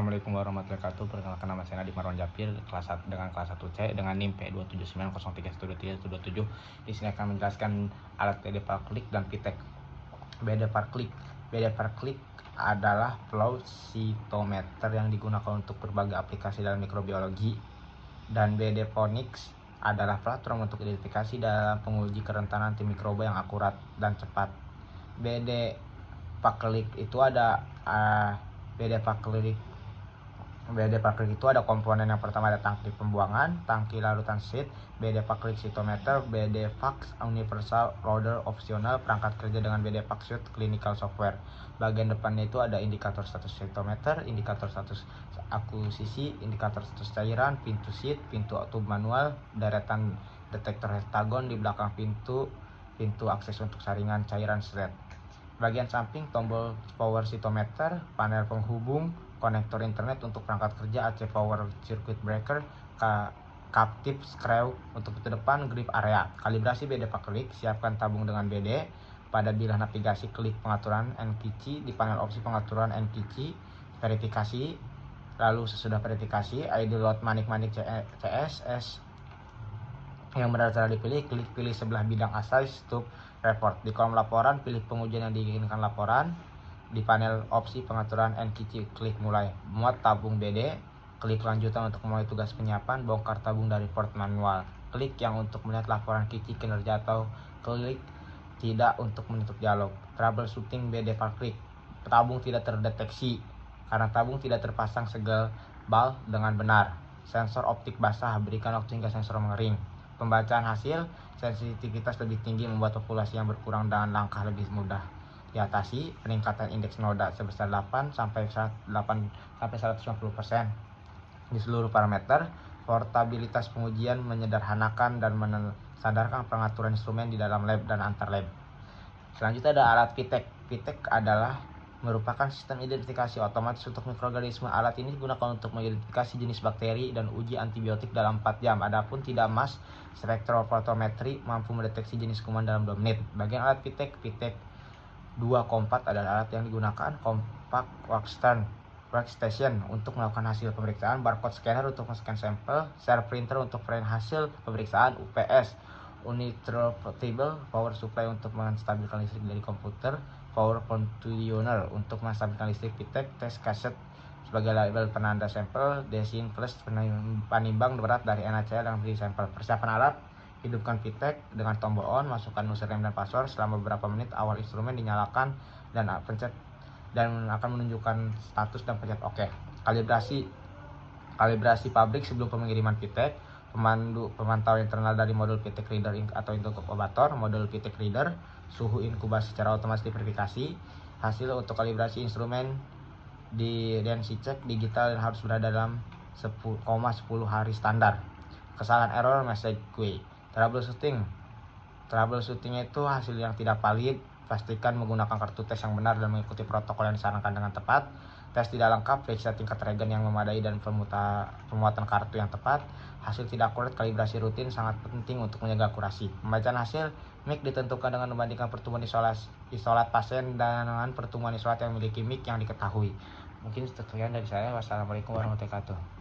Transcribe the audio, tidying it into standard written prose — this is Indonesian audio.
Assalamualaikum warahmatullahi wabarakatuh. Perkenalkan, nama saya Nadiem Marwan Japir, dengan kelas 1C dengan NIM P27903131127. Di sini akan menjelaskan alat BD Parklick dan Pitek. BD Parklick adalah flow cytometer yang digunakan untuk berbagai aplikasi dalam mikrobiologi, dan BD Phonics adalah platform untuk identifikasi dalam penguji kerentanan antimikroba yang akurat dan cepat. BD Parklick itu ada komponen. Yang pertama ada tangki pembuangan, tangki larutan seed, BD Parklick cytometer, BD Fax universal loader opsional, perangkat kerja dengan BD Fax suite clinical software. Bagian depannya itu ada indikator status cytometer, indikator status akuisisi, indikator status cairan, pintu seed, pintu tube manual, deretan detektor hektagon di belakang pintu akses untuk saringan cairan thread. Bagian samping tombol power cytometer, panel penghubung, konektor internet untuk perangkat kerja, AC power circuit breaker, captive screw untuk pintu depan, grip area. Kalibrasi BD Parklick, siapkan tabung dengan BD pada bilah navigasi, klik pengaturan NKC di panel opsi pengaturan NKC, verifikasi. Lalu sesudah verifikasi, ID load manik-manik CSS yang benar telah dipilih, klik pilih sebelah bidang asal stop report. Di kolom laporan, pilih pengujian yang diinginkan laporan. Di panel opsi pengaturan NKC, klik mulai. Muat tabung BD, klik lanjutan untuk memulai tugas penyiapan. Bongkar tabung dari port manual, klik yang untuk melihat laporan KC kinerja atau klik tidak untuk menutup dialog. Troubleshooting BD Parklick, tabung tidak terdeteksi karena tabung tidak terpasang segel bal dengan benar. Sensor optik basah, berikan waktu hingga sensor mengering. Pembacaan hasil, sensitivitas lebih tinggi membuat populasi yang berkurang dan langkah lebih mudah diatasi. Peningkatan indeks noda sebesar 8 sampai 150% di seluruh parameter. Portabilitas pengujian menyederhanakan dan sadarkan pengaturan instrumen di dalam lab dan antar lab. Selanjutnya ada alat Pitek. Pitek adalah merupakan sistem identifikasi otomatis untuk mikroorganisme. Alat ini digunakan untuk mengidentifikasi jenis bakteri dan uji antibiotik dalam 4 jam. Adapun tidak mass spektrofotometri mampu mendeteksi jenis kuman dalam 2 menit. Bagian alat Pitek 2 Compact adalah alat yang digunakan. Compact Workstation untuk melakukan hasil pemeriksaan, barcode scanner untuk men-scan sampel, share printer untuk print hasil pemeriksaan, UPS uninterruptible power supply untuk menstabilkan listrik dari komputer, power conditioner untuk menstabilkan listrik Pitek, test cassette sebagai label penanda sampel, desin plus penimbang berat dari NaCl yang beri sampel. Persiapan alat: hidupkan Pitek dengan tombol on, masukkan username dan password. Selama beberapa menit awal instrumen dinyalakan dan akan menunjukkan status dan pencet OK. Kalibrasi pabrik sebelum pengiriman Pitek. Pemantau internal dari modul Pitek Reader atau inkubator, modul Pitek Reader, suhu inkubasi secara otomatis diverifikasi. Hasil untuk kalibrasi instrumen di density check digital dan harus berada dalam 10 hari standar. Kesalahan error message queue. Troubleshooting itu hasil yang tidak valid. Pastikan menggunakan kartu tes yang benar dan mengikuti protokol yang disarankan dengan tepat. Tes tidak lengkap, periksa tingkat reagen yang memadai dan pemuatan kartu yang tepat. Hasil tidak akurat, kalibrasi rutin sangat penting untuk menjaga akurasi. Pembacaan hasil, mic ditentukan dengan membandingkan pertumbuhan isolat pasien dengan pertumbuhan isolat yang memiliki mic yang diketahui. Mungkin sekian dari saya. Wassalamualaikum warahmatullahi wabarakatuh.